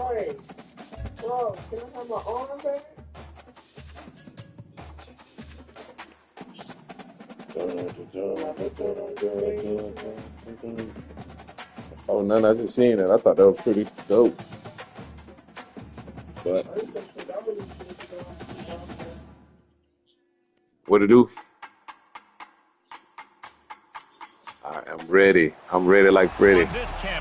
Bro, can I have my arm back? Oh, none. I just seen it. I thought that was pretty dope. But what to do? I am ready. I'm ready like Freddie.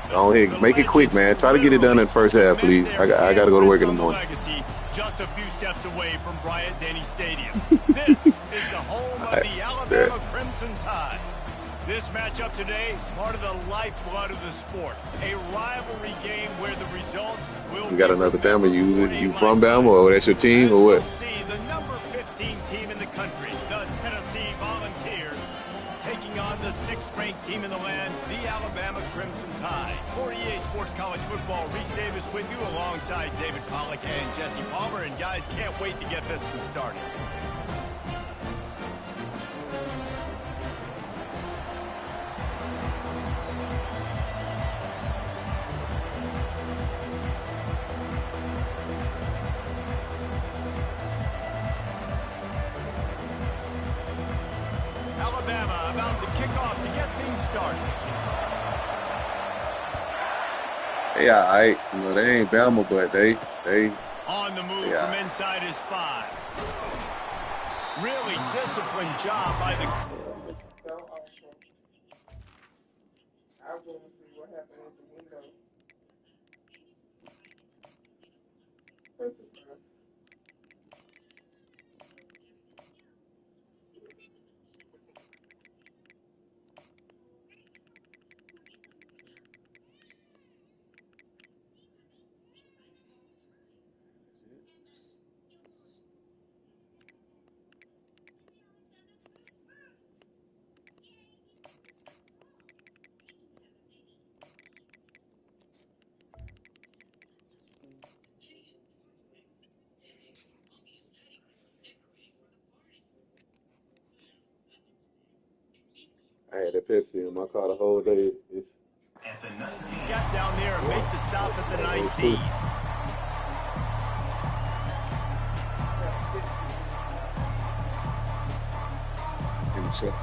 Go ahead, make it quick, man. Try to get it done in the first half, please. I got to go to work in the morning. Just a few steps away from Bryant-Denny Stadium. This is the home of the Alabama Crimson Tide. This matchup today, part of the lifeblood of the sport. A rivalry game where the results will. You got another Bama. You from Bama, or that's your team, or what? See the number 15 team in the country, the Tennessee Volunteers, taking on the 6th-ranked team in the land, the Alabama Crimson Tide. 48 Sports College Football, Reese Davis with you alongside David Pollack and Jesse Palmer. And guys, can't wait to get this one started. Alabama about to kick off to get things started. Yeah, they ain't Bama, but they on the move from inside his 5. Really disciplined job by the. I want to see what happened at the window. I had a Pepsi in my car the whole day. Get down there and make the stop at the 19. Check.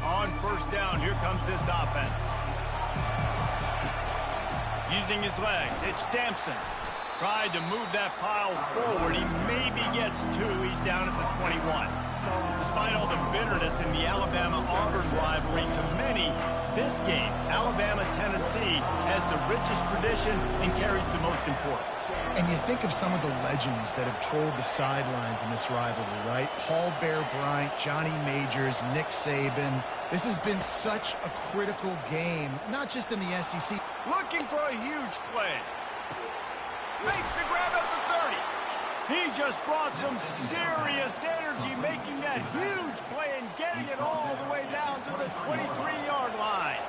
On first down, here comes this offense. Using his legs, it's Sampson. Tried to move that pile forward. He maybe gets 2. He's down at the 21. Despite all the bitterness in the Alabama-Auburn rivalry, to many, this game, Alabama-Tennessee, has the richest tradition and carries the most importance. And you think of some of the legends that have trolled the sidelines in this rivalry, right? Paul Bear Bryant, Johnny Majors, Nick Saban. This has been such a critical game, not just in the SEC. Looking for a huge play. Makes the grab at the 30. He just brought some serious energy, making that huge play and getting it all the way down to the 23-yard line.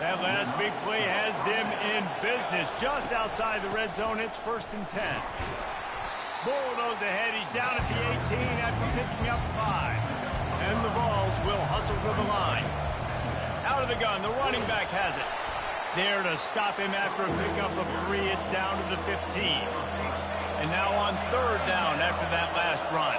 That last big play has them in business just outside the red zone. It's 1st and 10. Bulldoze ahead. He's down at the 18 after picking up 5. And the Vols will hustle to the line. Out of the gun, the running back has it. There to stop him after a pickup of 3. It's down to the 15. And now on 3rd down after that last run.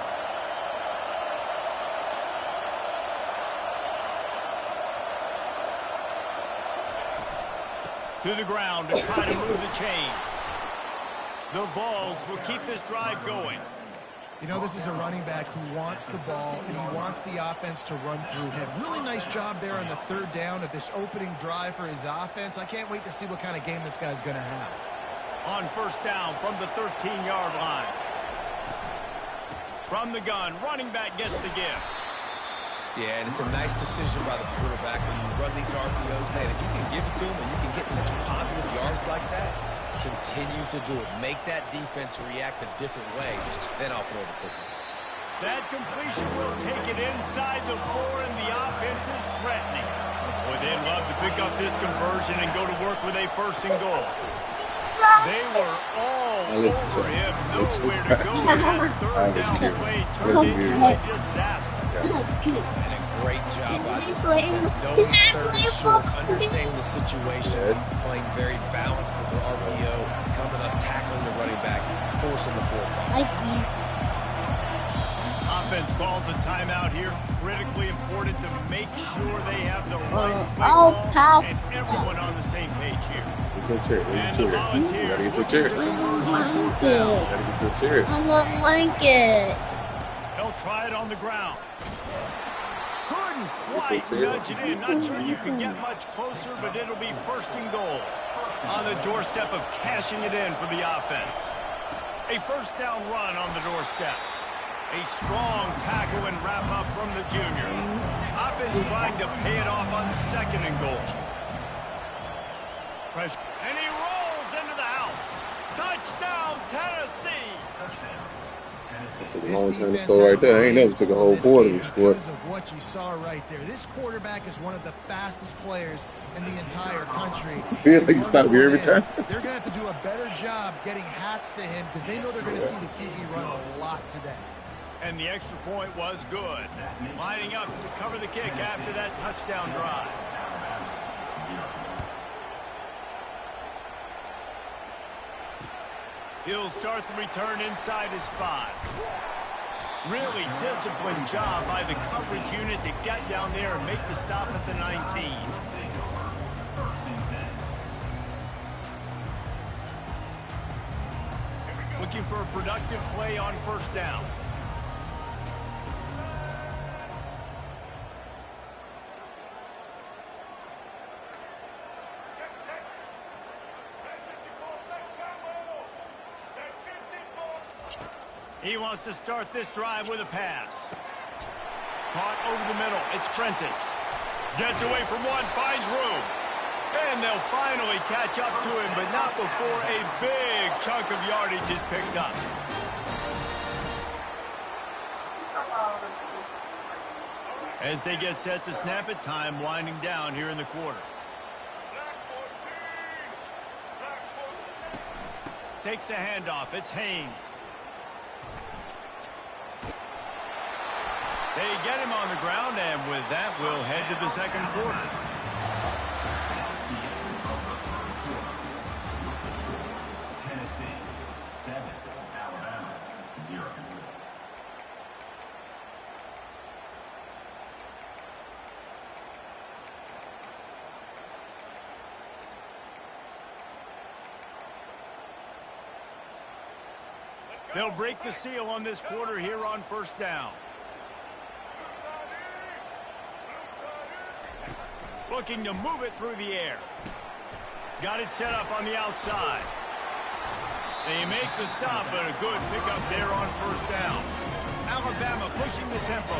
To the ground to try to move the chains. The Vols will keep this drive going. You know, this is a running back who wants the ball, and he wants the offense to run through him. Really nice job there on the 3rd down of this opening drive for his offense. I can't wait to see what kind of game this guy's going to have. On 1st down from the 13-yard line. From the gun, running back gets the give. Yeah, and it's a nice decision by the quarterback when you run these RPOs. Man, if you can give it to him and you can get such positive yards like that, continue to do it. Make that defense react a different way. Then I'll throw the football. That completion will take it inside the 4, and the offense is threatening. Boy, they'd love to pick up this conversion and go to work with a 1st and goal. They were all Really? For him, It's nowhere to go. That third down play turned into a disaster. And a great job by this defense, knowing it's third and short, understanding the situation, playing very balanced with their RPO, coming up, tackling the running back, forcing the fourth. Offense calls a timeout here. Critically important to make sure they have the right play call and everyone on the same page here. Get your chair. And the Volunteers Gotta get your looking chair. to convert on fourth down. Gotta get your chair. I don't like it. They'll try it on the ground. Couldn't quite nudge it in. Not sure you could get much closer, but it'll be first and goal. On the doorstep of cashing it in for the offense. A first down run on the doorstep. A strong tackle and wrap up from the junior. Offense trying to pay it off on second and goal. Pressure. And he rolls into the house. Touchdown, Tennessee. Took a long time to score right there. I ain't never took a whole quarter to score. Because of what you saw right there. This quarterback is one of the fastest players in the entire country. I feel like you stop me every time. They're going to have to do a better job getting hats to him because they know they're going to see the QB run a lot today. And the extra point was good. Lining up to cover the kick after that touchdown drive. He'll start the return inside his 5. Really disciplined job by the coverage unit to get down there and make the stop at the 19. Looking for a productive play on first down. He wants to start this drive with a pass. Caught over the middle. It's Prentice. Gets away from one, finds room. And they'll finally catch up to him, but not before a big chunk of yardage is picked up. As they get set to snap it, time winding down here in the quarter. Takes the handoff. It's Haynes. They get him on the ground, and with that, we'll head to the second quarter. Tennessee 7, Alabama 0. They'll break the seal on this quarter here on first down. Looking to move it through the air. Got it set up on the outside. They make the stop, but a good pickup there on first down. Alabama pushing the tempo.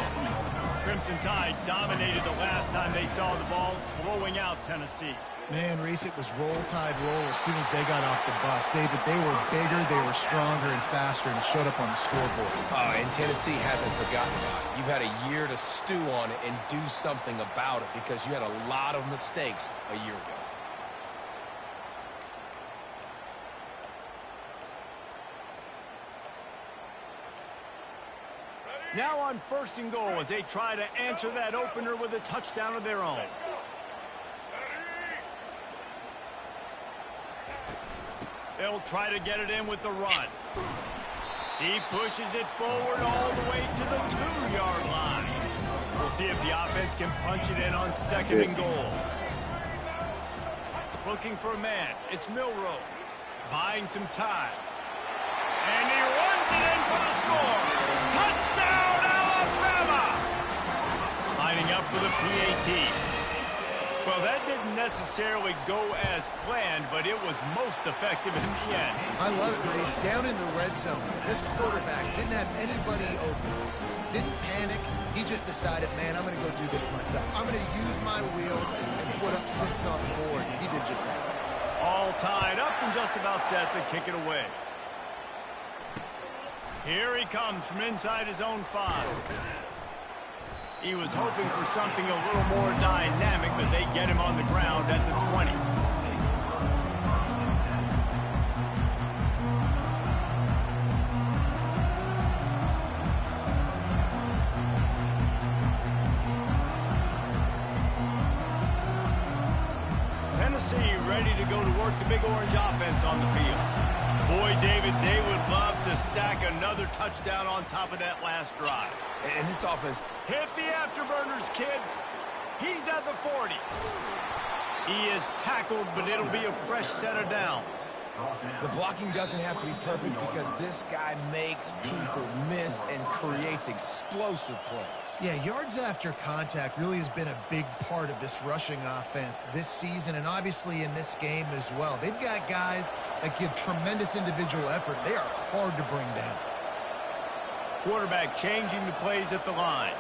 Crimson Tide dominated the last time they saw the ball, blowing out Tennessee. Man, Reese, it was roll tide roll as soon as they got off the bus. David, they were bigger, they were stronger and faster, and it showed up on the scoreboard. And Tennessee hasn't forgotten about it. You've had a year to stew on it and do something about it because you had a lot of mistakes a year ago. Now on first and goal as they try to answer that opener with a touchdown of their own. They'll try to get it in with the run. He pushes it forward all the way to the 2-yard line. We'll see if the offense can punch it in on second and goal. Looking for a man. It's Milroe. Buying some time. And he runs it in for the score. Touchdown, Alabama! Lining up for the PAT. Well, that didn't necessarily go as planned, but it was most effective in the end. I love it, Reese. Down in the red zone, this quarterback didn't have anybody open. Didn't panic. He just decided, man, I'm going to go do this myself. I'm going to use my wheels and put up 6 on the board. He did just that. All tied up and just about set to kick it away. Here he comes from inside his own 5. He was hoping for something a little more dynamic, but they get him on the ground at the 20. ready to go to work the Big Orange offense on the field. Boy, David, they would love to stack another touchdown on top of that last drive. And this offense... Hit the afterburners, kid. He's at the 40. He is tackled, but it'll be a fresh set of downs. The blocking doesn't have to be perfect because this guy makes people miss and creates explosive plays. Yeah, yards after contact really has been a big part of this rushing offense this season and obviously in this game as well. They've got guys that give tremendous individual effort. They are hard to bring down. Quarterback changing the plays at the line.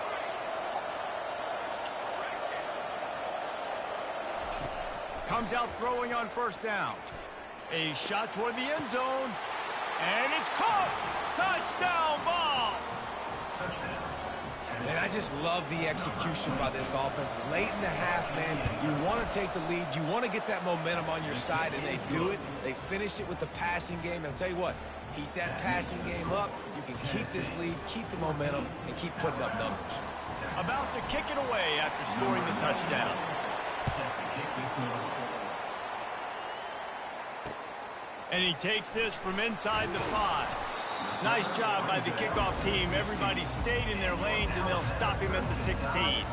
Comes out throwing on first down. A shot toward the end zone. And it's caught! Touchdown, Vols! And I just love the execution by this offense. Late in the half, man, you want to take the lead. You want to get that momentum on your side, and they do it. They finish it with the passing game. And I'll tell you what, keep that passing game up. You can keep this lead, keep the momentum, and keep putting up numbers. About to kick it away after scoring the touchdown. And he takes this from inside the 5. Nice job by the kickoff team. Everybody stayed in their lanes, and they'll stop him at the 16.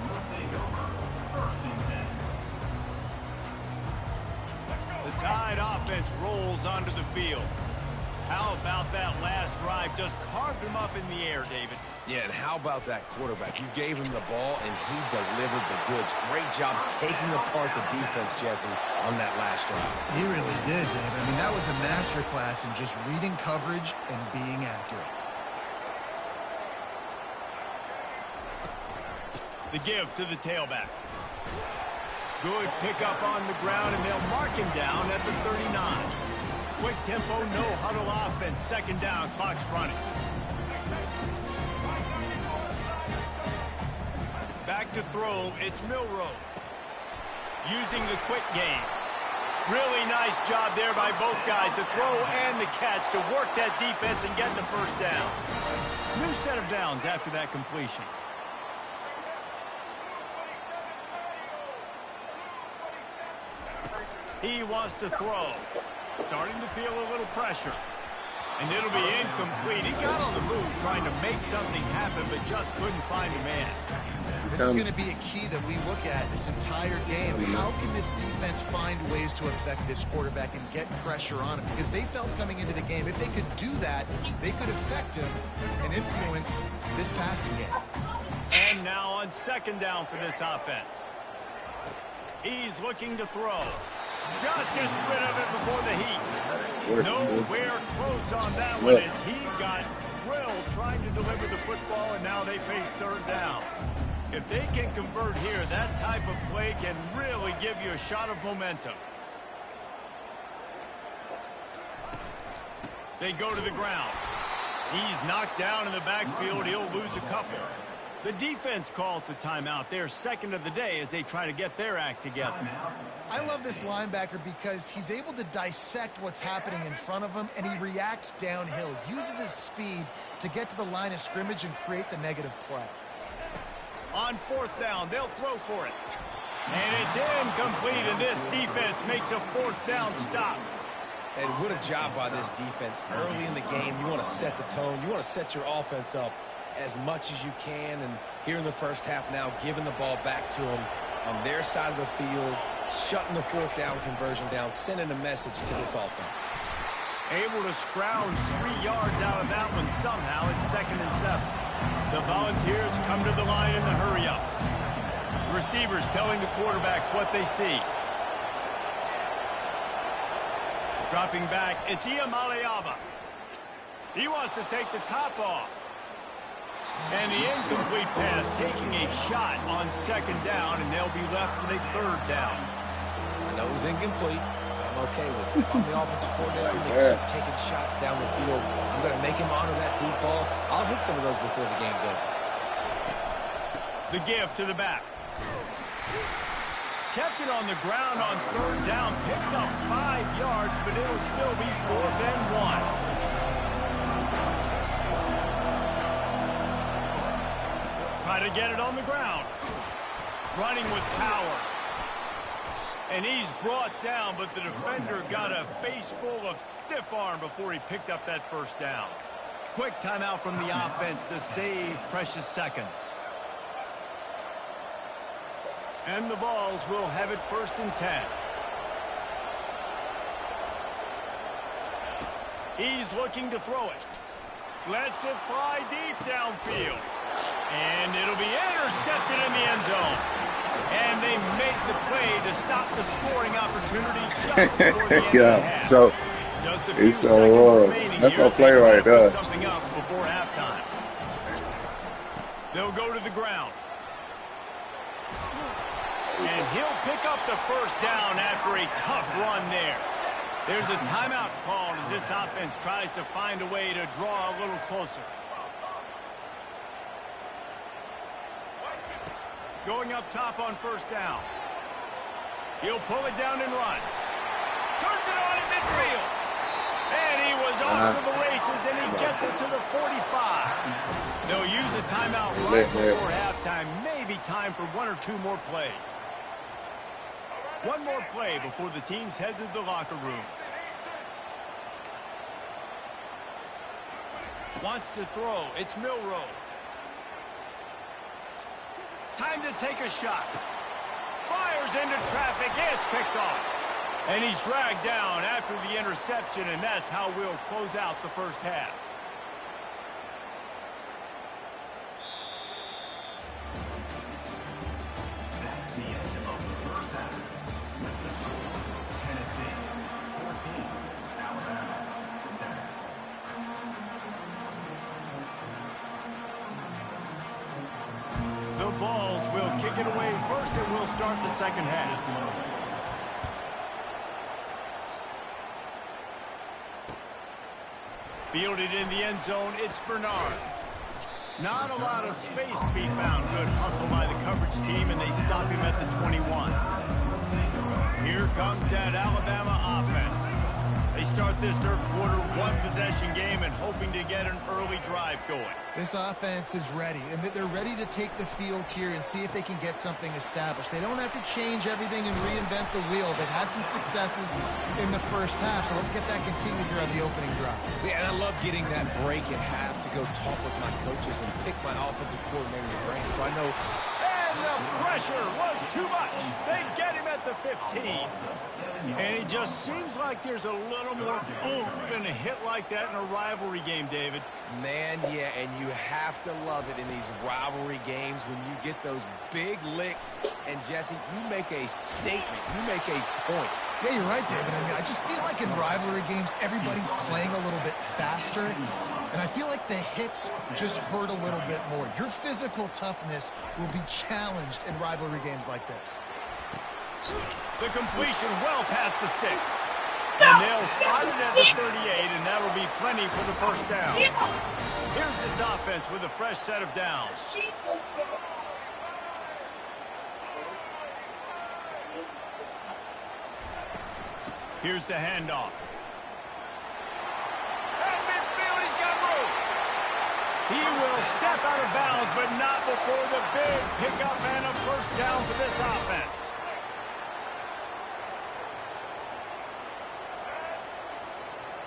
The Tide offense rolls onto the field. How about that last drive? Just carved him up in the air, David. Yeah, and how about that quarterback? You gave him the ball, and he delivered the goods. Great job taking apart the defense, Jesse, on that last drive. He really did, David. I mean, that was a masterclass in just reading coverage and being accurate. The give to the tailback. Good pickup on the ground, and they'll mark him down at the 39. Quick tempo, no huddle offense. Second down, clock's running. Back to throw, it's Milroe. Using the quick game. Really nice job there by both guys, the throw and the catch to work that defense and get the first down. New set of downs after that completion. He wants to throw. Starting to feel a little pressure. And it'll be incomplete. He got on the move trying to make something happen, but just couldn't find a man. This is going to be a key that we look at this entire game. How can this defense find ways to affect this quarterback and get pressure on him? Because they felt coming into the game, if they could do that, they could affect him and influence this passing game. And now on second down for this offense. He's looking to throw. Just gets rid of it before the heat. Nowhere close on that one as he got drilled trying to deliver the football, and now they face third down. If they can convert here, that type of play can really give you a shot of momentum. They go to the ground. He's knocked down in the backfield. He'll lose a couple. The defense calls the timeout. They're second of the day as they try to get their act together. I love this linebacker because he's able to dissect what's happening in front of him, and he reacts downhill, uses his speed to get to the line of scrimmage and create the negative play. On fourth down, they'll throw for it. And it's incomplete, and this defense makes a fourth down stop. And what a job by this defense. Early in the game, you want to set the tone. You want to set your offense up as much as you can. And here in the first half now, giving the ball back to them on their side of the field, shutting the fourth down conversion down, sending a message to this offense. Able to scrounge 3 yards out of that one somehow. It's 2nd and 7. The Volunteers come to the line in the hurry-up. Receivers telling the quarterback what they see. Dropping back, it's Iamaleava. He wants to take the top off. And the incomplete pass taking a shot on second down, and they'll be left with a third down. I know it was incomplete. I'm okay with it. If I'm the offensive coordinator, I'm going to keep taking shots down the field. I'm going to make him honor that deep ball. I'll hit some of those before the game's over. The give to the back. Kept it on the ground on third down. Picked up 5 yards, but it'll still be 4th and 1. Try to get it on the ground. Running with power. And he's brought down, but the defender got a face full of stiff arm before he picked up that first down. Quick timeout from the offense to save precious seconds. And the Vols will have it 1st and 10. He's looking to throw it. Lets it fly deep downfield. And it'll be intercepted in the end zone. And they make the play to stop the scoring opportunity just before the end of the half. So Just a few it's seconds remaining that's here a as play they try right to put there. something up before halftime. They'll go to the ground. And he'll pick up the first down after a tough run there. There's a timeout called as this offense tries to find a way to draw a little closer. Going up top on first down. He'll pull it down and run. Turns it on at midfield. And he was off to the races, and he gets it to the 45. They'll use a timeout right before halftime. Maybe time for 1 or 2 more plays. One more play before the teams head to the locker rooms. Wants to throw. It's Milroe. Time to take a shot. Fires into traffic. It's picked off. And he's dragged down after the interception, and that's how we'll close out the first half. That's the end of the first half. With the score, Tennessee 14, Alabama 7. The Vols will kick it away first, and we'll start the second half. Fielded in the end zone, it's Bernard. Not a lot of space to be found. Good hustle by the coverage team, and they stop him at the 21. Here comes that Alabama offense. They start this third quarter, 1-possession game, and hoping to get an early drive going. This offense is ready, and they're ready to take the field here and see if they can get something established. They don't have to change everything and reinvent the wheel. They've had some successes in the first half, so let's get that continued here on the opening drive. Yeah, and I love getting that break at half to go talk with my coaches and pick my offensive coordinator's brain, so I know. And the pressure was too much. They get him at the 15. And it just seems like there's a little more oomph in a hit like that in a rivalry game, David. Man, yeah, and you have to love it in these rivalry games when you get those big licks. And, Jesse, you make a statement. You make a point. Yeah, you're right, David. I mean, I just feel like in rivalry games, everybody's playing a little bit faster. And I feel like the hits just hurt a little bit more. Your physical toughness will be challenged in rivalry games like this. The completion well past the sticks. And they'll spot it at the 38, and that'll be plenty for the first down. Here's this offense with a fresh set of downs. Here's the handoff. At midfield, he's got room. He will step out of bounds, but not before the big pickup and a first down for this offense.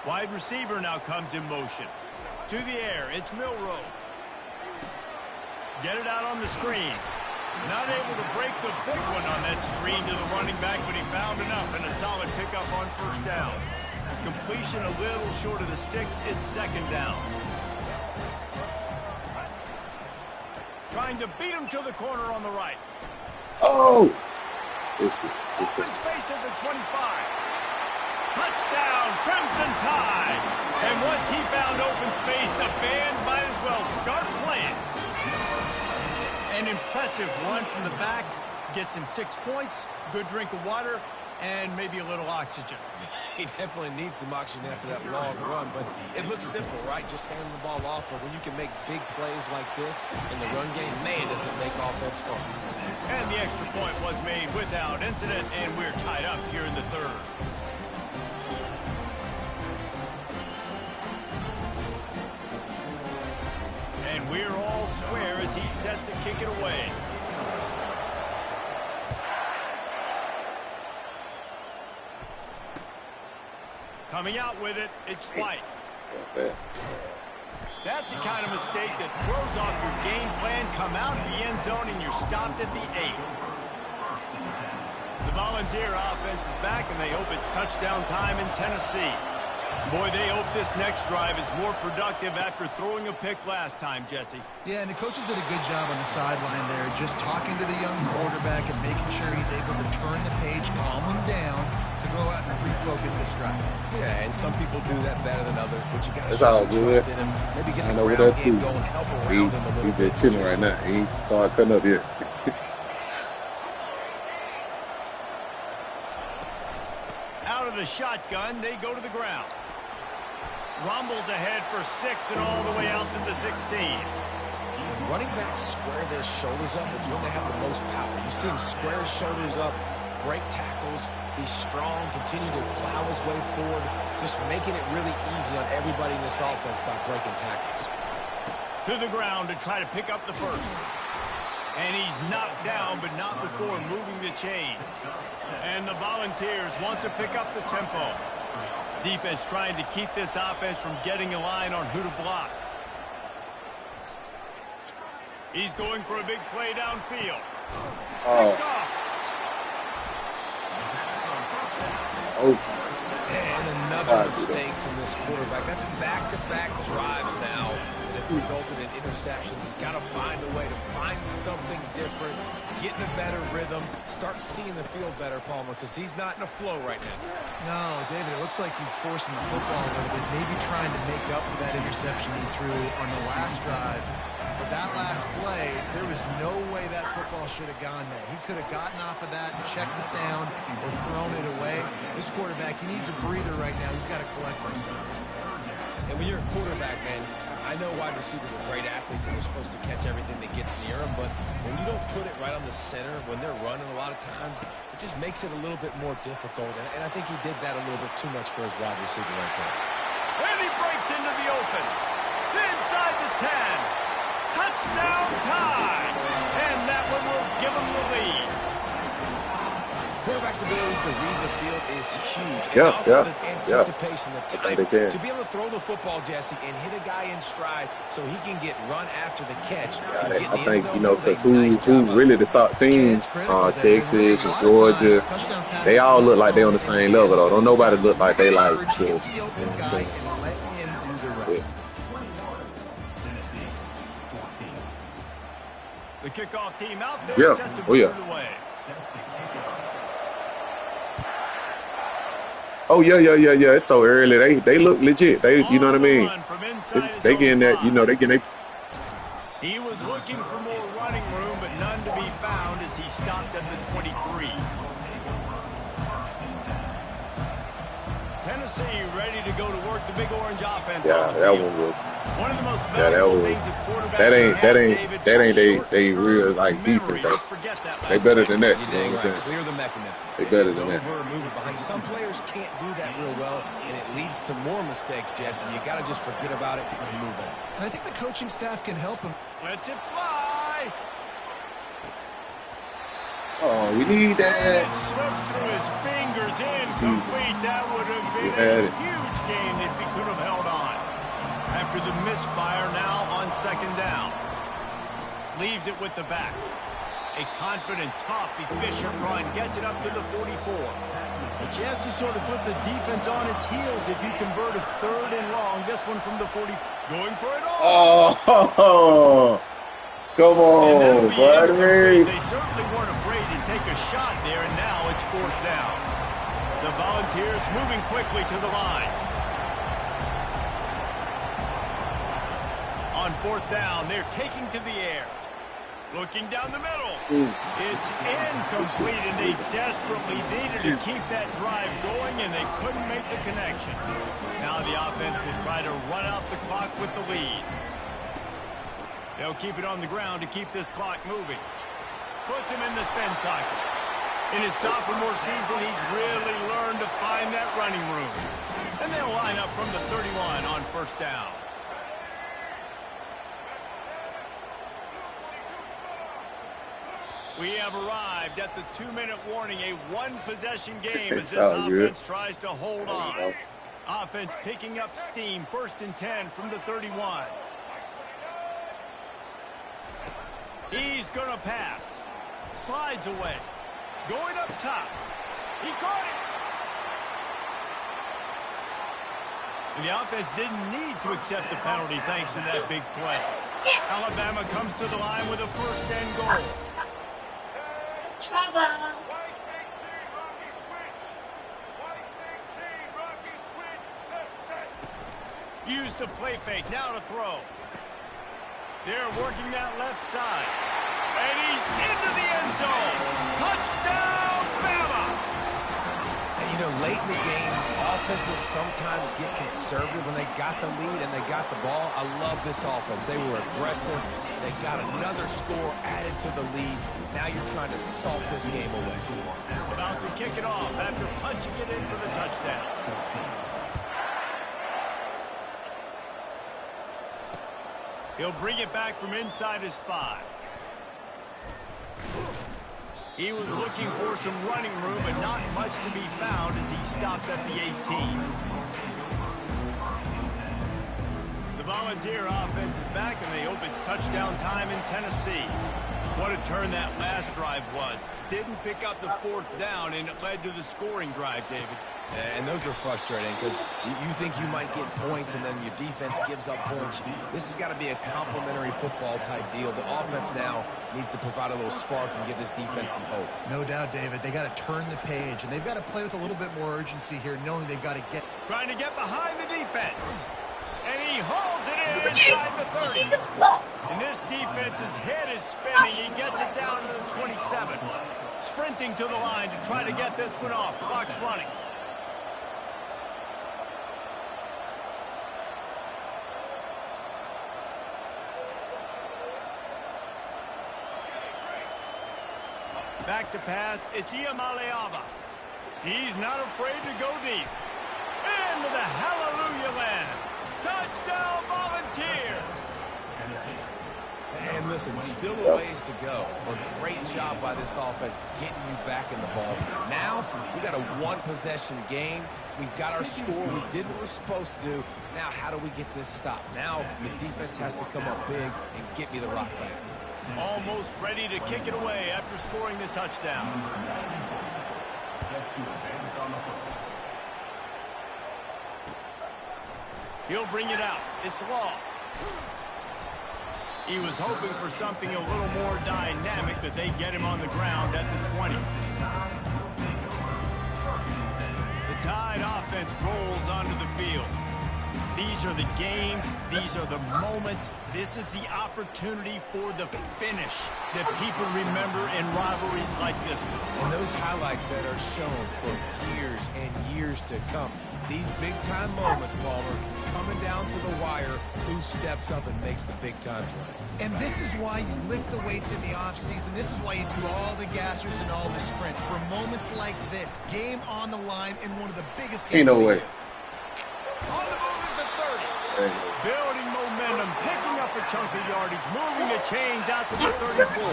Wide receiver now comes in motion. To the air, it's Milroe. Get it out on the screen. Not able to break the big one on that screen to the running back, but he found enough and a solid pickup on first down. Completion a little short of the sticks. It's second down. Trying to beat him to the corner on the right. Oh! Open space at the 25. Touchdown, Crimson Tide. And once he found open space, the band might as well start playing. An impressive run from the back. Gets him 6 points, good drink of water, and maybe a little oxygen. He definitely needs some oxygen after that long run, but it looks simple, right? Just handing the ball off, but when you can make big plays like this in the run game, man, does it make offense fun. And the extra point was made without incident, and we're tied up here in the third. And we're all square as he's set to kick it away. Coming out with it, it's White. That's the kind of mistake that throws off your game plan. Come out of the end zone and you're stopped at the 8. The Volunteer offense is back, and they hope it's touchdown time in Tennessee. Boy, they hope this next drive is more productive after throwing a pick last time, Jesse. Yeah, and the coaches did a good job on the sideline there, just talking to the young quarterback and making sure he's able to turn the page, calm him down, to go out and refocus this drive. Yeah, and some people do that better than others, but you got to That's show all some good. trust in him. Maybe get I the know what ground that game do. going, help around him a little He's bit. just chilling right now. He ain't started cutting up yet. Out of the shotgun, they go to the ground. Rumbles ahead for 6 and all the way out to the 16. When running backs square their shoulders up, it's when they have the most power. You see him square his shoulders up, break tackles, be strong, continue to plow his way forward, just making it really easy on everybody in this offense by breaking tackles. To the ground to try to pick up the first. And he's knocked down, but not before moving the chains. And the Volunteers want to pick up the tempo. Defense trying to keep this offense from getting a line on who to block. He's going for a big play downfield. Picked off. And another mistake from this quarterback. That's back-to-back drives now that have resulted in interceptions. He's got to find a way to find something different, get in a better rhythm, start seeing the field better, Palmer, because he's not in a flow right now. No, David, it looks like he's forcing the football a little bit, maybe trying to make up for that interception he threw on the last drive. But that last play, there was no way that football should have gone there. He could have gotten off of that and checked it down or thrown it away. This quarterback, he needs a breather right now. He's got to collect himself. And when you're a quarterback, man, I know wide receivers are great athletes and they're supposed to catch everything that gets near them, but when you don't put it right on the center, when they're running a lot of times, it just makes it a little bit more difficult. And I think he did that a little bit too much for his wide receiver right there. And he breaks into the open. Inside the 10. Touchdown tie. And that one will give him the lead. Quarterback's ability to read the field is huge. And also the anticipation, the time to be able to throw the football, Jesse, and hit a guy in stride so he can get run after the catch. I think, because who really the top teams, Texas and Georgia, they all look like they on the same level, though. Don't nobody look like they like just, you know what I'm saying? The kickoff team out there set to put it away. Oh yeah. It's so early. They look legit. You know what I mean? They getting that. You know, they getting. He was looking for more running room, but none to be found as he stopped at the 23. Tennessee ready to go to work the big orange offense. Yeah, on the that field. one was. One of the most That things a quarterback ain't they real like defense. They better than that. You know what I'm saying? Clear the mechanism. They better than that. Move it behind. Some players can't do that real well, and it leads to more mistakes, Jesse. You got to just forget about it and move on. And I think the coaching staff can help him. Let's it fly. Oh, we need that. It slips through his fingers, incomplete. That would have been a huge gain if he could have held on. After the misfire now on second down. Leaves it with the back. A confident, tough, efficient run. Gets it up to the 44. A chance to sort of put the defense on its heels if you convert a 3rd and long. This one from the 40. Going for it all. Oh, come on, buddy. They certainly weren't afraid to take a shot there, and now it's 4th down. The Volunteers moving quickly to the line. On 4th down, they're taking to the air. Looking down the middle. It's incomplete, and they desperately needed to keep that drive going, and they couldn't make the connection. Now the offense will try to run out the clock with the lead. They'll keep it on the ground to keep this clock moving. Puts him in the spin cycle. In his sophomore season, he's really learned to find that running room. And they'll line up from the 31 on 1st down. We have arrived at the 2-minute warning, a one-possession game as this offense tries to hold on. Offense picking up steam. 1st and 10 from the 31. He's going to pass. Slides away. Going up top. He caught it. And the offense didn't need to accept the penalty thanks to that big play. Alabama comes to the line with a 1st and goal. Trouble. Use the play fake. Now to throw. They're working that left side. And he's into the end zone. Touchdown, Bama! And you know, late in the games, offenses sometimes get conservative when they got the lead and they got the ball. I love this offense. They were aggressive. They got another score added to the lead. Now you're trying to salt this game away. About to kick it off after punching it in for the touchdown. He'll bring it back from inside his 5. He was looking for some running room, but not much to be found as he stopped at the 18. The Volunteer offense is back, and they hope it's touchdown time in Tennessee. What a turn that last drive was. Didn't pick up the 4th down, and it led to the scoring drive, David. And those are frustrating because you think you might get points and then your defense gives up points. This has got to be a complementary football type deal. The offense now needs to provide a little spark and give this defense some hope. No doubt, David. They got to turn the page, and they've got to play with a little bit more urgency here, knowing they've got to get... Trying to get behind the defense. And he hauls it in inside the 30. And this defense's head is spinning. He gets it down to the 27. Sprinting to the line to try to get this one off. Clock's running. Back to pass. It's Iamaleava. He's not afraid to go deep. Into the hallelujah land. Touchdown, Volunteers. And listen, still a ways to go. A great job by this offense getting you back in the ball game. Now, we got a 1-possession game. We got our score. We did what we're supposed to do. Now, how do we get this stopped? Now, the defense has to come up big and get me the rock back. Almost ready to kick it away after scoring the touchdown. He'll bring it out. It's Law. He was hoping for something a little more dynamic, but they get him on the ground at the 20. The Tide offense rolls onto the field. These are the games. These are the moments. This is the opportunity for the finish that people remember in rivalries like this one. And those highlights that are shown for years and years to come. These big-time moments, Palmer, coming down to the wire, who steps up and makes the big-time play. And this is why you lift the weights in the offseason. This is why you do all the gassers and all the sprints. For moments like this, game on the line in one of the biggest games. Ain't no way. On the move at the 30. Building momentum, picking up a chunk of yardage, moving the chains out to the 34.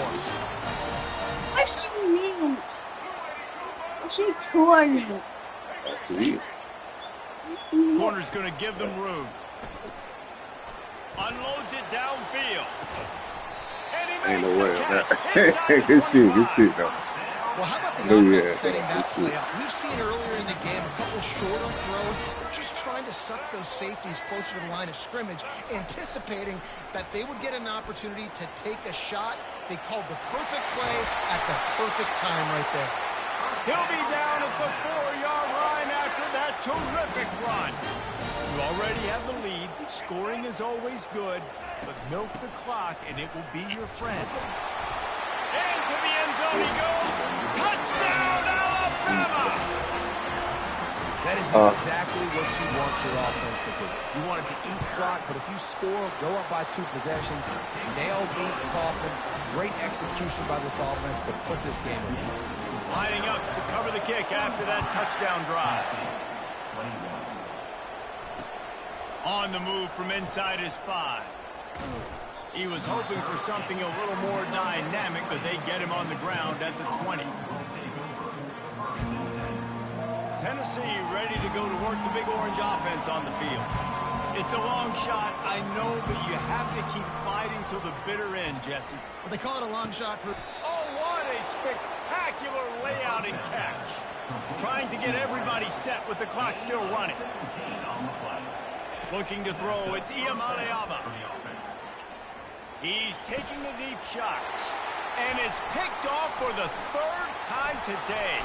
I've seen memes. I've seen torn. I see. Corner's going to give them room. Unloads it downfield. And he Ain't makes no way the on catch. that. Good shit, though. Well, how about the Oh, offense yeah. setting that Good play shit. up? We've seen earlier in the game a couple shorter throws, just trying to suck those safeties closer to the line of scrimmage, anticipating that they would get an opportunity to take a shot. They called the perfect play at the perfect time right there. He'll be down at the 4-yard line after that terrific run. You already have the lead. Scoring is always good, but milk the clock and it will be your friend. Into the end zone he goes. Touchdown, Alabama! That is exactly what you want your offense to do. You want it to eat clock, but if you score, go up by 2 possessions, nail beat Coffin. Great execution by this offense to put this game away. Lining up to cover the kick after that touchdown drive. On the move from inside his 5. He was hoping for something a little more dynamic, but they get him on the ground at the 20. 10 Tennessee ready to go to work the Big Orange offense on the field. It's a long shot, I know, but you have to keep fighting till the bitter end, Jesse. Well, they call it a long shot for... Oh, what a spectacular layout and catch. Trying to get everybody set with the clock still running. Looking to throw, it's Iyamale Aba. He's taking a deep shot. And it's picked off for the third time today.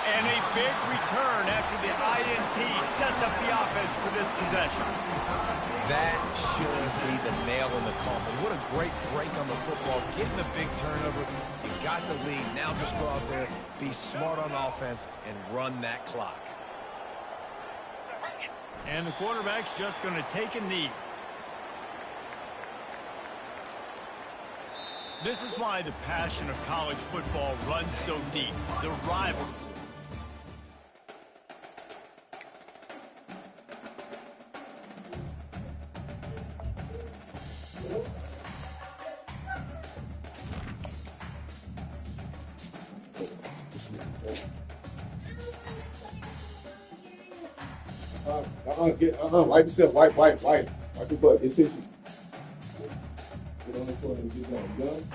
And a big return after the INT sets up the offense for this possession. That should be the nail in the coffin. What a great break on the football. Getting the big turnover. You got the lead. Now just go out there, be smart on offense, and run that clock. And the quarterback's just going to take a knee. This is why the passion of college football runs so deep. The rivalry. Wipe yourself. Wipe. Wipe your butt. Get tissue. Get on the floor and get done. Done?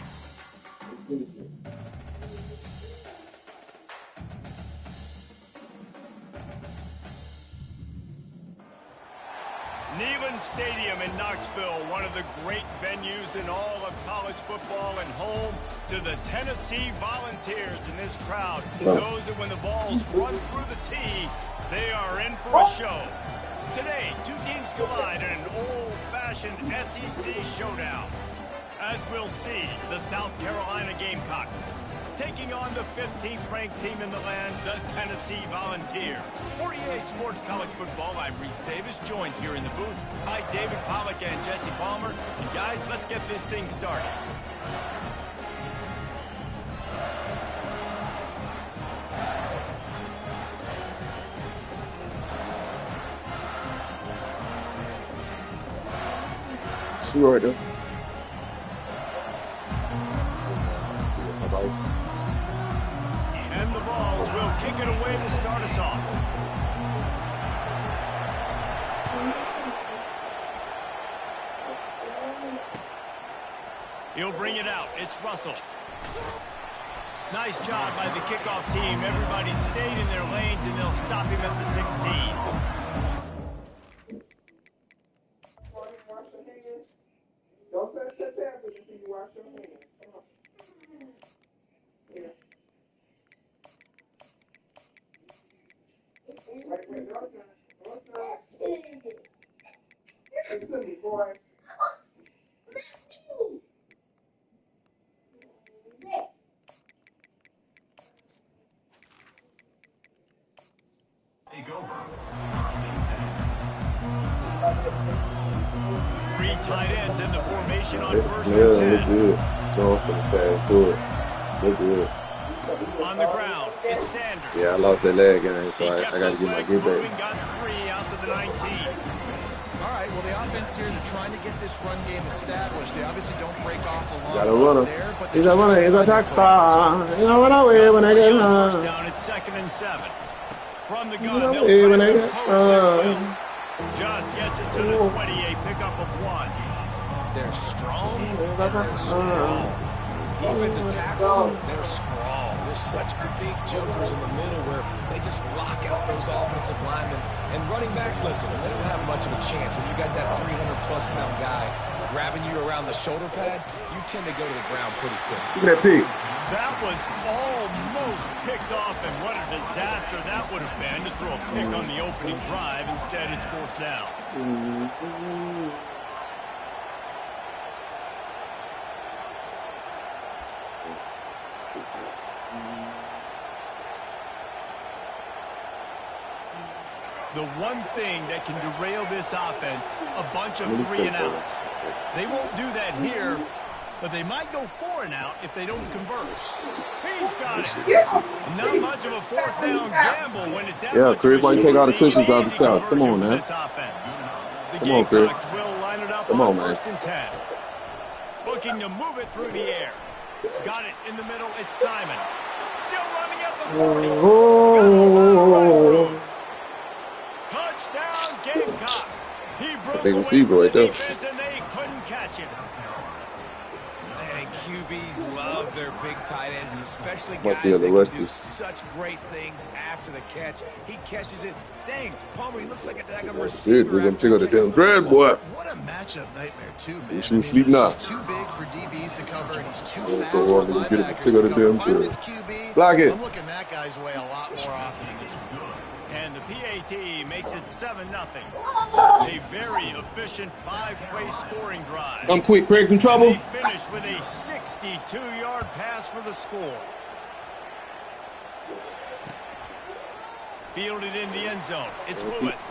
Let's finish it. Neyland Stadium in Knoxville, one of the great venues in all of college football and home to the Tennessee Volunteers. And this crowd knows that when the balls run through the tee, they are in for a show. Today, two teams collide in an old-fashioned SEC showdown. As we'll see, the South Carolina Gamecocks taking on the 15th-ranked team in the land, the Tennessee Volunteers. For EA Sports College Football, I'm Reese Davis, joined here in the booth by David Pollack and Jesse Palmer. And guys, let's get this thing started. See right there. And the Vols will kick it away to start us off. He'll bring it out. It's Russell. Nice job by the kickoff team. Everybody stayed in their lanes, and they'll stop him at the 16. Don't touch your tablet until you wash your hands. Come on. Here. Wait, don't touch. Give it to me, boy. Take over. Three tight ends in the formation on It first and smells. Look 10. good. Going for the tag to it. Look good. On the ground, it's Sanders. Yeah, I lost that leg game, so He I kept got to those get my legs get moving, back. got 3 out to the 19. All right, well, the offense here, they're trying to get this run game established. They obviously don't break off a long Got a runner. there, but He's a runner. He's a track star. He's a runner away when I get First home. down, it's 2nd and 7. From the He's gun, a they'll runner try when I to get post their will. home. Just gets it to the 20, a pickup of 1. They're strong, and they're strong. Defensive tackles, they're strong. There's such big jokers in the middle where they just lock out those offensive linemen. And running backs, listen, they don't have much of a chance. When you got that 300-plus pound guy grabbing you around the shoulder pad, you tend to go to the ground pretty quick. Look at that pick. That was almost picked off, and what a disaster that would have been to throw a pick on the opening drive. Instead, it's 4th down. The one thing that can derail this offense, a bunch of 3 and outs. They won't do that here, but they might go 4 and out if they don't convert. He's got it. Not much of a 4th down gamble when it's that much Chris, of a why you take all the short, cushions off the easy couch? Come on, conversion for man. this offense. The Come on, Chris. Gamecocks will line it up Come on, man. 1st and 10. Looking to move it through the air. Got it in the middle. It's Simon. Still running at the the 40. Got all the way to the road. Touchdown, Gamecocks. He It's a broke big away receiver from the right there. defense, and they couldn't catch him. And QBs love their big tight ends, and especially Must be guys on the that rush can do this. such great things after the catch. He catches it. Dang, Palmer, he looks like a daggum Shit, receiver. we're gonna after take out he the catches damn the dread, football. boy. What a matchup nightmare, too, man. We should sleep he's now. just too big for DBs to cover, and he's too Oh, fast so for I'm gonna get it, linebackers take out to the cover. damn If I'm dread. this QB, Block it. I'm looking that guy's way a lot more often than this one. And the PAT makes it 7-0. A very efficient 5-play scoring drive. Come quick, Craig's in trouble. They finish with a 62-yard pass for the score. Fielded in the end zone. It's Lewis.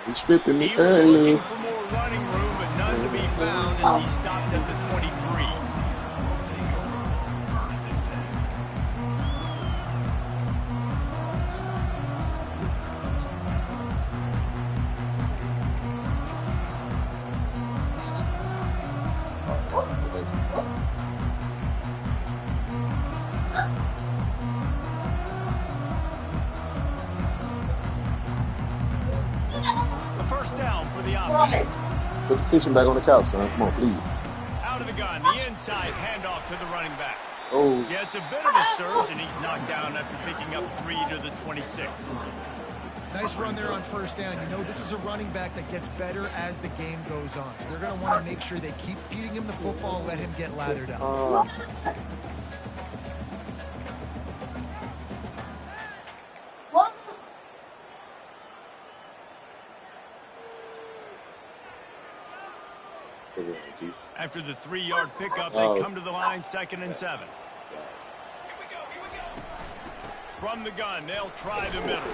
He's stripping me He was early. looking for more running room, but none to be found as he stopped at the 23. A first down for the offense. Put the kitchen back on the couch, son. Come on, please. Out of the gun, the inside handoff to the running back. Oh, Yeah, it's a bit of a surge, and he's knocked down after picking up 3 to the 26. Nice run there on first down. You know, this is a running back that gets better as the game goes on. So they're going to want to make sure they keep feeding him the football, let him get lathered up. What? After the 3-yard pickup, they Oh. come to the line 2nd and 7. From the gun, they'll try the middle.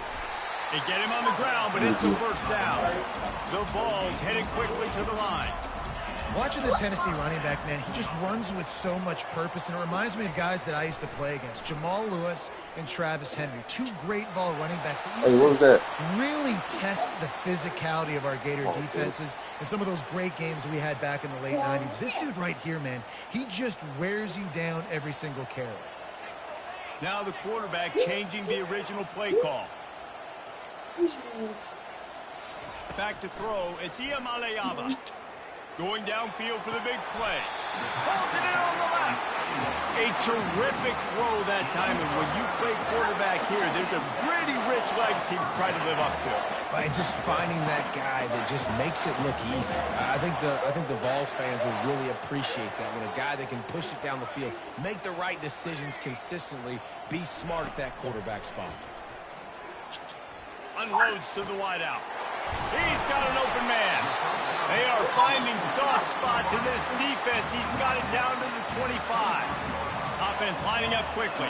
They get him on the ground, but it's a first down. The ball's headed quickly to the line. Watching this Tennessee running back, man, he just runs with so much purpose, and it reminds me of guys that I used to play against, Jamal Lewis and Travis Henry, two great ball running backs that hey, used what was that? to really test the physicality of our Gator defenses and some of those great games we had back in the late 90s. This dude right here, man, he just wears you down every single carry. Now the quarterback changing the original play call. Back to throw, it's Iamaleava. Going downfield for the big play. Holds it in on the left. A terrific throw that time, and when you play quarterback here, there's a pretty rich legacy to try to live up to. By just finding that guy that just makes it look easy. I think the Vols fans would really appreciate that, when a guy that can push it down the field, make the right decisions consistently, be smart at that quarterback spot. Unloads to the wideout. He's got an open man. They are finding soft spots in this defense. He's got it down to the 25. Offense lining up quickly.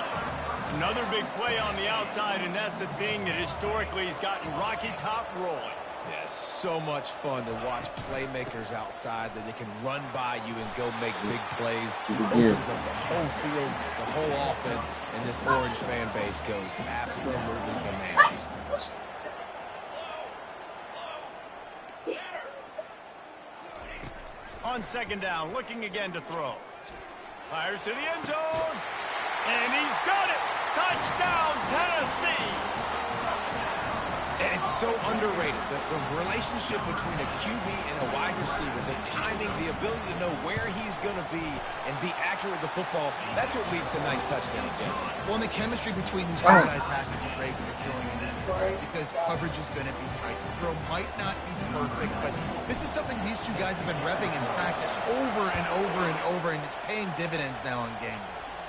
Another big play on the outside, and that's the thing that historically has gotten Rocky Top rolling. Yeah, so much fun to watch playmakers outside that they can run by you and go make big plays. Opens up the whole field, the whole offense, and this Orange fan base goes absolutely bananas. On 2nd down, looking again to throw. Fires to the end zone, and he's got it. Touchdown, Tennessee. And it's so underrated, the relationship between a QB and a wide receiver, the timing, the ability to know where he's going to be and be accurate with the football, that's what leads to nice touchdowns, Jesse. Well, and the chemistry between these two guys has to be great when you're throwing in that throw, because coverage is going to be tight. The throw might not be perfect, but this is something these two guys have been repping in practice over and over and over, and it's paying dividends now on game days.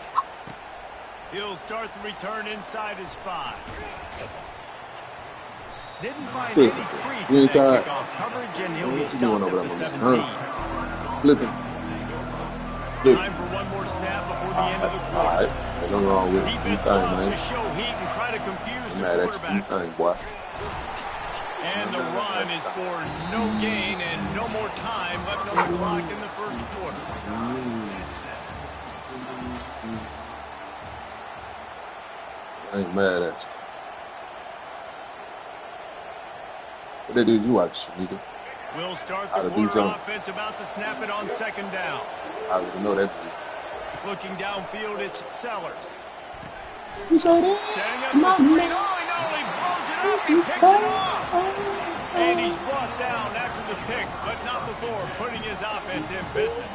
He'll start the return inside his 5. Didn't find Flip. any crease You in ain't that tired? kickoff coverage, and he'll be What you doing stopped over at the there, 17. man? Flipping. Flip. Time for one more snap before the end of the All quarter. right. Ain't nothing wrong with it. You Defense thing, loves man. to show heat and try to confuse I'm the mad at you. You quarterback. thing, boy. And the run is for no gain and no more time left on the clock in the first quarter. I ain't mad at you. What that is you watch, nigga? We'll start Out the of these quarter zones. offense about to snap it on 2nd down. I already know that. Looking downfield, it's Sellers. You saw that? Setting up the screen. Oh, he not only blows it up, he picks it off. And he's brought down after the pick, but not before putting his offense in business.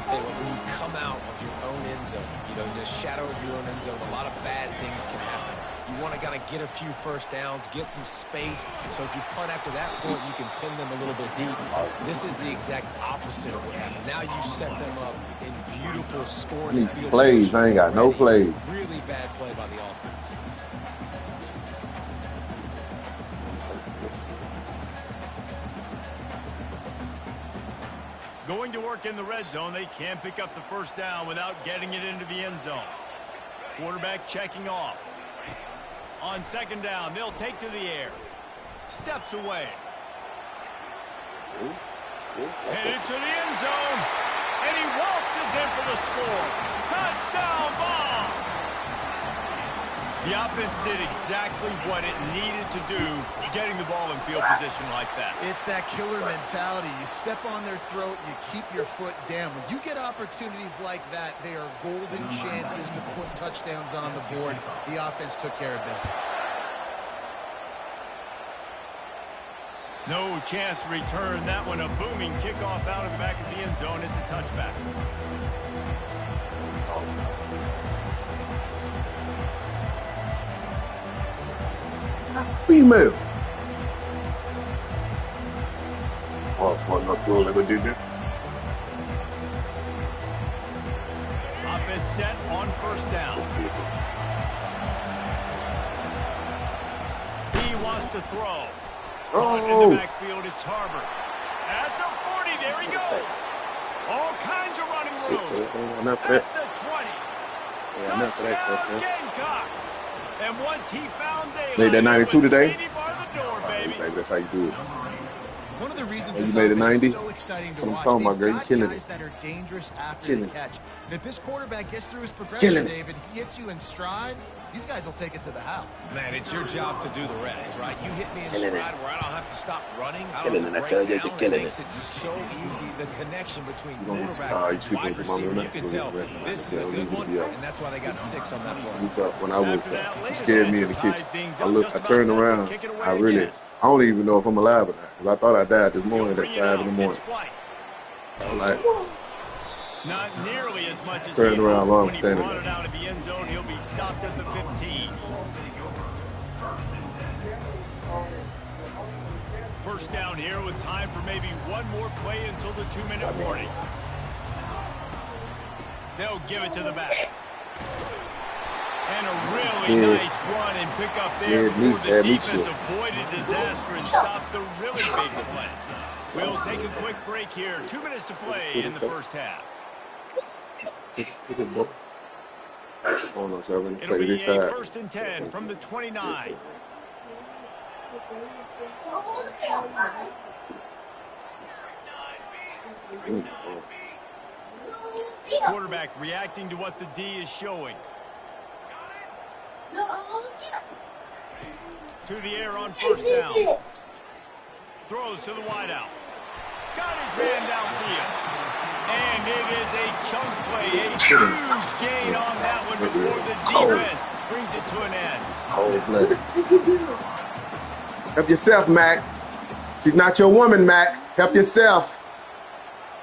Tell you what, when you come out of your own end zone, in the shadow of your own end zone, a lot of bad things can happen. You want to kind of get a few first downs, get some space, so if you punt after that point, you can pin them a little bit deep. This is the exact opposite of what happened. Now you set them up in beautiful scoring. Need some plays. I ain't got no plays. Really bad play by the offense. Going to work in the red zone, they can't pick up the first down without getting it into the end zone. Quarterback checking off. On second down, they'll take to the air. Steps away. Headed to the end zone. And he waltzes in for the score. Touchdown, Vols! The offense did exactly what it needed to do, getting the ball in field position like that. It's that killer mentality. You step on their throat, you keep your foot down. When you get opportunities like that, they are golden chances to put touchdowns on the board. The offense took care of business. No chance to return that one. A booming kickoff out of the back of the end zone. It's a touchback. That's a female. For no cool, they would do that. Offense set on first down. He wants to throw. In the backfield, it's Harbor. At the 40, there he goes. All kinds of running room. At the 20. Touchdown, Gamecocks. And once he found daylight, made that 92 today? Door, baby. Baby, that's how you do it. One of the reasons You this made it offense 90? is so exciting to That's what I'm watch, talking about, they've girl. You got killing guys it. that are dangerous after Killing the it. catch. And if this quarterback gets through his progression, Killing it. David, he hits you in stride, these guys will take it to the house. Man, it's your job to do the rest, right? You hit me in Killing stride it. where I don't have to stop running. I Killing don't it. I have to tell break you, down. you're killing It makes it. it so easy. The connection between You gonna quarterback you and speaking wide to my receiver, woman? you can We'll tell just rest this is tonight. a Yeah, good we'll one, be up. and that's why they got 6 on that play. What's up? When I was, After that you latest scared me in the answer kitchen. tied things I up looked, just I about turned set to around. kick it away I really, again. I don't even know if I'm alive or not, because I thought I died this morning He'll at bring it 5 in the out. morning. It's White. I was like, Not nearly as much as Turned he around, hoped long when he standing brought it out of the end zone. He'll be stopped at the 15. First down here with time for maybe one more play until the 2-minute warning. They'll give it to the back. And a really nice run and pick up there before the defense avoided disaster and stopped the really big play. We'll take a quick break here. 2 minutes to play in the first half. oh no, sir, I'm going to It'll play be this a side. 1st and 10 from the 29. Quarterback reacting to what the D is showing. To the air on first down. Throws to the wideout. Got his man downfield. And it is a chunk play. A huge gain on that one before the defense brings it to an end. Cold-blooded. Help yourself, Mac. She's not your woman, Mac. Help yourself.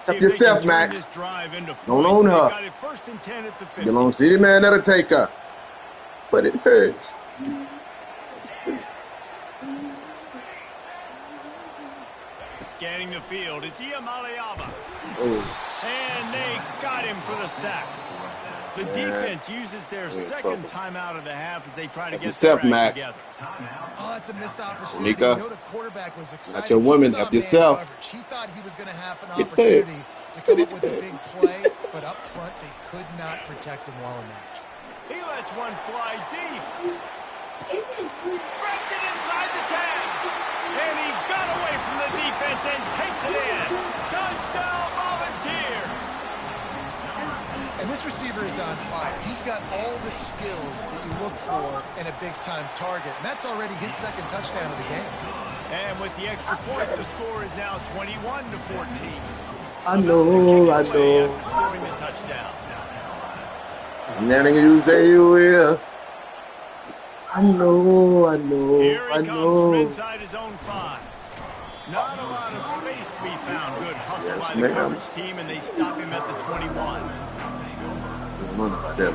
Help yourself, Mac. Don't own her. She belongs to any man that'll take her. But it hurts. Scanning the field, it's Iamaleava. Oh. And they got him for the sack. The defense uses their second timeout of the half as they try to get the track together. Oh, that's a missed opportunity. Shanika, You know the quarterback was excited. not your woman. He saw Help man yourself. coverage. He thought he was going to have an It opportunity hurts. to come up with a big play, but up front they could not protect him well enough. He lets one fly deep. Threads it inside the 10. And he got away from the defense and takes it in. Touchdown, Volunteer. And this receiver is on fire. He's got all the skills that you look for in a big-time target. And that's already his second touchdown of the game. And with the extra point, the score is now 21-14. I know. After scoring the touchdown. Nothing you say you will. I know. Here he comes from inside his own 5. Not a lot of space to be found. Good hustle Yes, by the ma'am. coverage team, and they stop him at the 21. I don't know about that.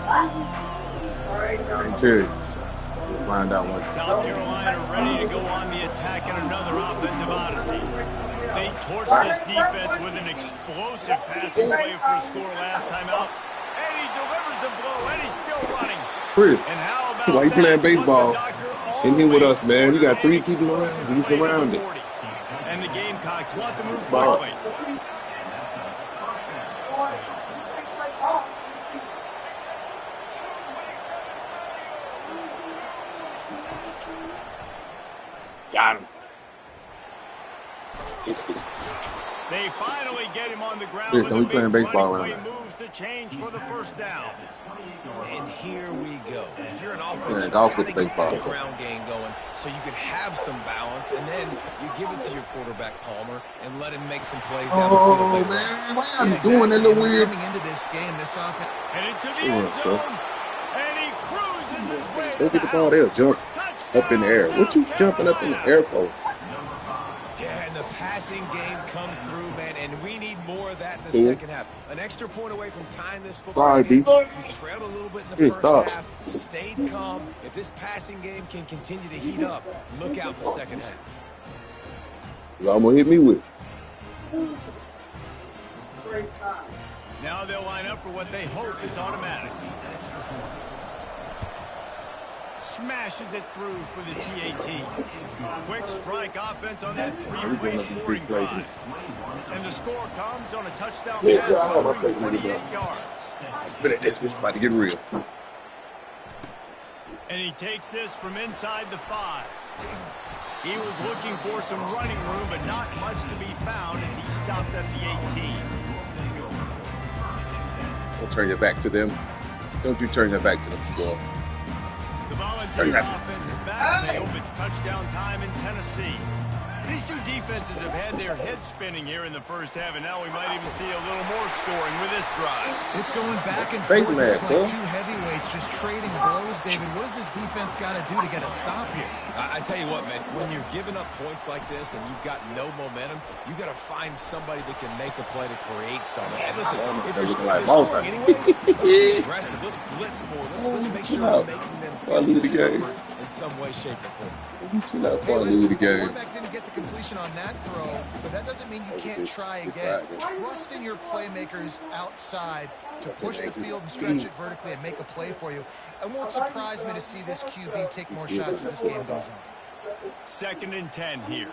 I can tell you. We'll find out one. South Carolina ready to go on the attack in another offensive odyssey. They torched this defense with an explosive passing play for a score last time out. And he delivers the blow, and he's still running. Chris, And how about why you playing baseball? In here with us, man. You got 3 people around. You surrounded. And the Gamecocks want to move Ball. quickly. Got him. They finally get him on the ground. Chris, with don't a be playing big baseball running around play moves to change for the first down. And here we go. If you're an Yeah, offense, you golf gotta with get baseball. that ground game going so you can have some balance, and then you give it to your quarterback Palmer and let him make some plays down the field. Oh, later. man. Why are you doing that little weird? Coming into this game, this offense. And into the Come on, end bro. zone. And he cruises his way Go to get the ball. They'll jump up in the air. What you jumping up in the air for? Yeah, and the passing game comes through, man, and we need more of that in the Cool. second half. An extra point away from tying this football Sorry, game. B. You trailed a little bit in the Hey, first stop. half, stayed calm. If this passing game can continue to heat up, look out in the second half. You almost hit me with. Now they'll line up for what they hope is automatic. Smashes it through for the TAT. Quick strike offense on that 3-play scoring drive. And the score comes on a touchdown pass covering 28 yards. But this bitch about to get real. And he takes this from inside the 5. He was looking for some running room, but not much to be found as he stopped at the 18. Don't turn your back to them. Don't you turn your back to them, squad. The Volunteer offense is back. They hope it's touchdown time in Tennessee. These two defenses have had their heads spinning here in the first half, and now we might even see a little more scoring with this drive. It's going back and Face forth. mask, It's like bro. two heavyweights just trading blows, David. What does this defense got to do to get a stop here? I tell you what, man, when you're giving up points like this and you've got no momentum, you got to find somebody that can make a play to create something. And listen, if you're scoring anyways, let's be aggressive. Let's blitz more. Let's make sure we're making them feel discomfort in some way, shape, or form. Chill out Hey, before I listen, lose the the game. quarterback didn't get the completion on that throw, but that doesn't mean you can't try again. Trust in your playmakers outside to push the field and stretch it vertically and make a play for you. It won't surprise me to see this QB take more shots as this game goes on. 2nd and 10 here.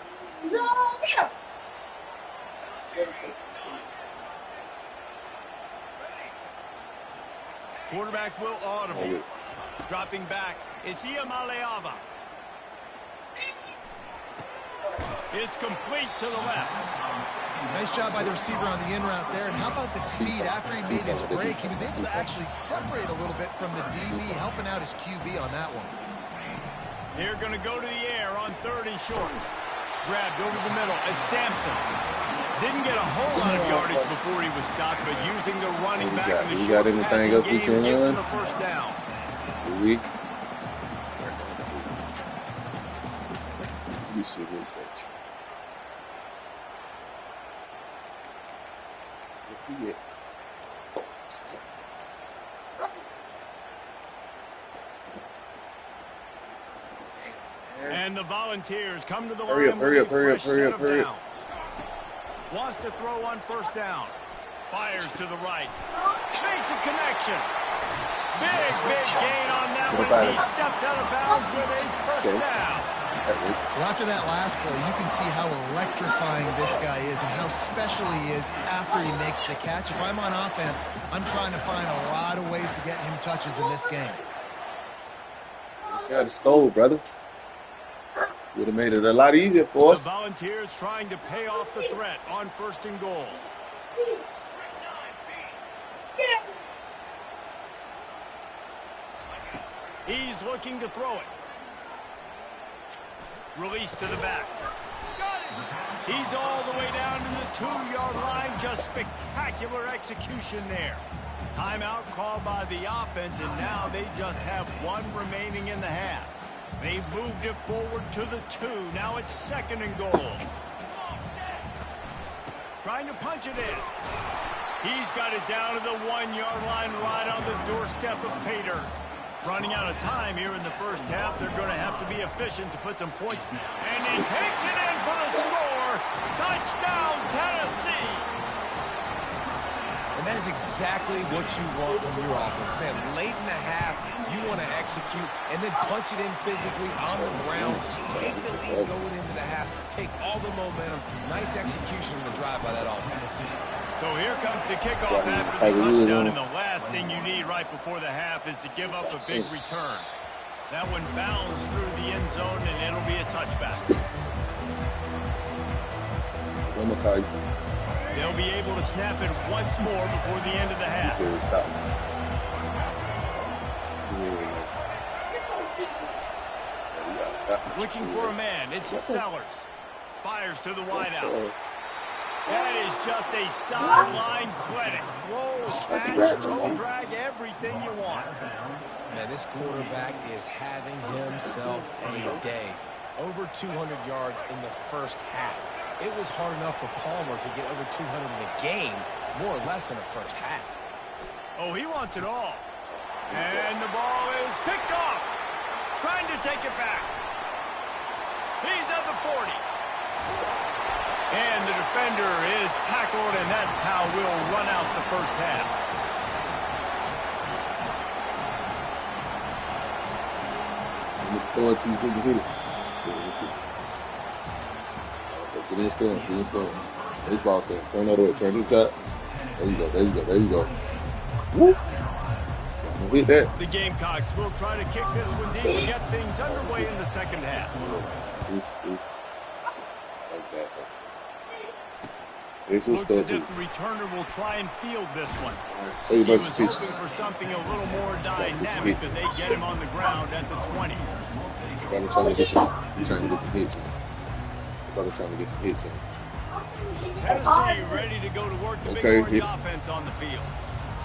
Quarterback will audible. Dropping back, it's Iamaleava. It's complete to the left. Nice job by the receiver on the in route there. And how about the speed after he made his break? He was able to actually separate a little bit from the DB, helping out his QB on that one. They're going to go to the air on 3rd and short. Grabbed over the middle. It's Sampson. Didn't get a whole lot of yardage before he was stopped, but using the running back in the short passing game gives him the first down. Let me see this section. And the Volunteers come to the Hurry line up, hurry with up, a hurry up, fresh hurry set up, of hurry up. downs. Wants to throw on 1st down. Fires to the right. Makes a connection. Big gain on that one as he steps out of bounds with a first down. Well, after that last play, you can see how electrifying this guy is and how special he is after he makes the catch. If I'm on offense, I'm trying to find a lot of ways to get him touches in this game. Yeah, the stole, brother. Would have made it a lot easier for The us. Volunteers trying to pay off the threat on 1st and goal. He's looking to throw it. Release to the back. He's all the way down to the 2-yard line. Just spectacular execution there. Timeout called by the offense, and now they just have 1 remaining in the half. They've moved it forward to the 2. Now it's 2nd and goal. Trying to punch it in. He's got it down to the 1-yard line right on the doorstep of Pater. Running out of time here in the first half. They're going to have to be efficient to put some points. And he takes it in for the score. Touchdown, Tennessee. And that is exactly what you want from your offense. Man, late in the half, you want to execute and then punch it in physically on the ground. Take the lead going into the half. Take all the momentum. Nice execution in the drive by that offense. So here comes the kickoff after the touchdown, and the last thing you need right before the half is to give up a big return. That one bounds through the end zone, and it'll be a touchback. They'll be able to snap it once more before the end of the half. Looking for a man. It's Sellers. Fires to the wideout. That is just a sideline clinic. Throw, catch, toe drag, everything you want. Man, this quarterback is having himself a day. Over 200 yards in the first half. It was hard enough for Palmer to get over 200 in a game, more or less in the first half. Oh, he wants it all. And the ball is picked off. Trying to take it back. He's at the 40. And the defender is tackled, and that's how we'll run out the first half. Get in storm, get in storm. Baseball thing. Turn that way, turn to the side. There you go, there you go, there you go. Woo! Hit that. The Gamecocks will try to kick this one deep and get things underway in the second half. Like that. Looks as if the returner will try and field this one. He was hoping for something a little more dynamic, but they get him on the ground at the 20. Probably trying to get some hits. Probably trying to get some hits in. Tennessee ready to go to work the big orange offense on the field.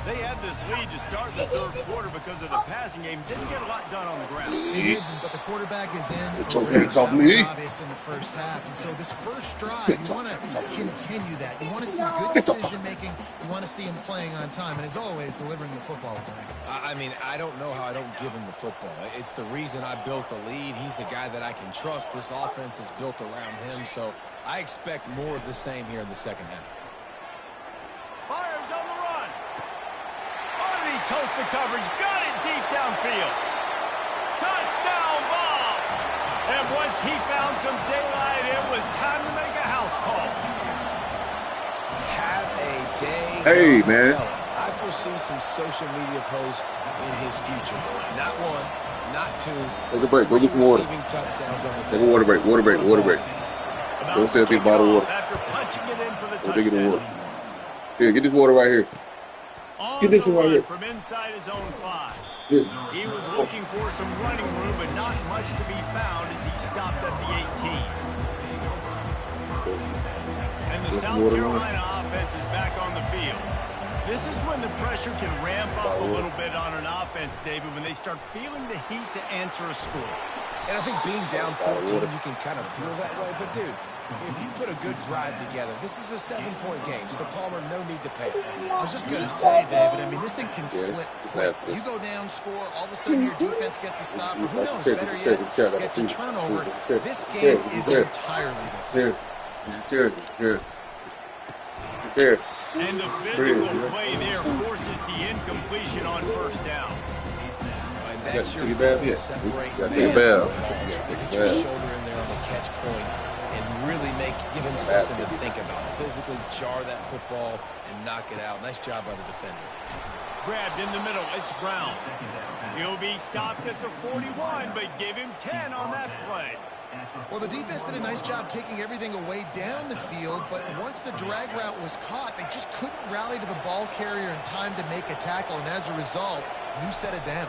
They had this lead to start the third quarter because of the passing game. Didn't get a lot done on the ground. They did, but the quarterback is in. Get your hands off me. Obvious in the first half. And so this first drive, you want to continue that. You want to see good decision making. You want to see him playing on time. And as always, delivering the football. I mean, I don't know how I don't give him the football. It's the reason I built the lead. He's the guy that I can trust. This offense is built around him. So I expect more of the same here in the second half. Fires on the run. Underneath toasted coverage. Got it deep downfield. Touchdown ball. And once he found some daylight, it was time to make a house call. Have a day. Hey, man. I foresee some social media posts in his future. Not one, not two. Take a break. Go get some water. Take a water break. Water break. Water break. Go upstairs, take a bottle of water. After punching it in for the Go take it in touchdown. water. Here, get this water right here. On Get this the one right run here. from inside his own 5. Here. He was looking for some running room, but not much to be found as he stopped at the 18. And the South Carolina offense is back on the field. This is when the pressure can ramp up a little bit on an offense, David, when they start feeling the heat to answer a score. And I think being down 14, you can kind of feel that way. But, dude, if you put a good drive together, this is a 7-point game, so Palmer, no need to pay. I was just going to say, David, I mean, this thing can flip quick. You go down, score, all of a sudden your defense gets a stop, or who knows, better yet, gets a turnover. This game is entirely different. Here. And the physical play there forces the incompletion on first down. And that's your separate Got man. the bell. Get your shoulder in there on the catch point and really give him something to think about. Physically jar that football and knock it out. Nice job by the defender. Grabbed in the middle, it's Brown. He'll be stopped at the 41, but give him 10 on that play. Well, the defense did a nice job taking everything away down the field, but once the drag route was caught, they just couldn't rally to the ball carrier in time to make a tackle, and as a result, new set of downs.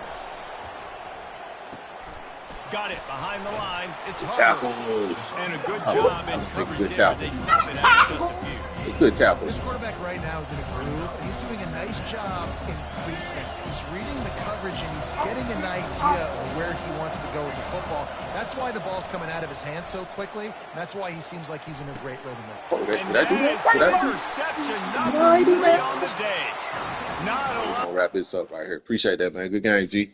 got it behind the line. It's Harper. Tackles. And a good Oh, job in that was a coverage good there. tackle. They stop it after just a few. Good tackles. This quarterback right now is in a groove, and he's doing a nice job in pre-snap. He's reading the coverage, and he's getting an idea of where he wants to go with the football. That's why the ball's coming out of his hands so quickly, and that's why he seems like he's in a great rhythm. Oh, did And I do that? that Did I do is that? interception number 3 on the day. Not a I'm lot. gonna wrap this up right here. Appreciate that, man. Good game, G.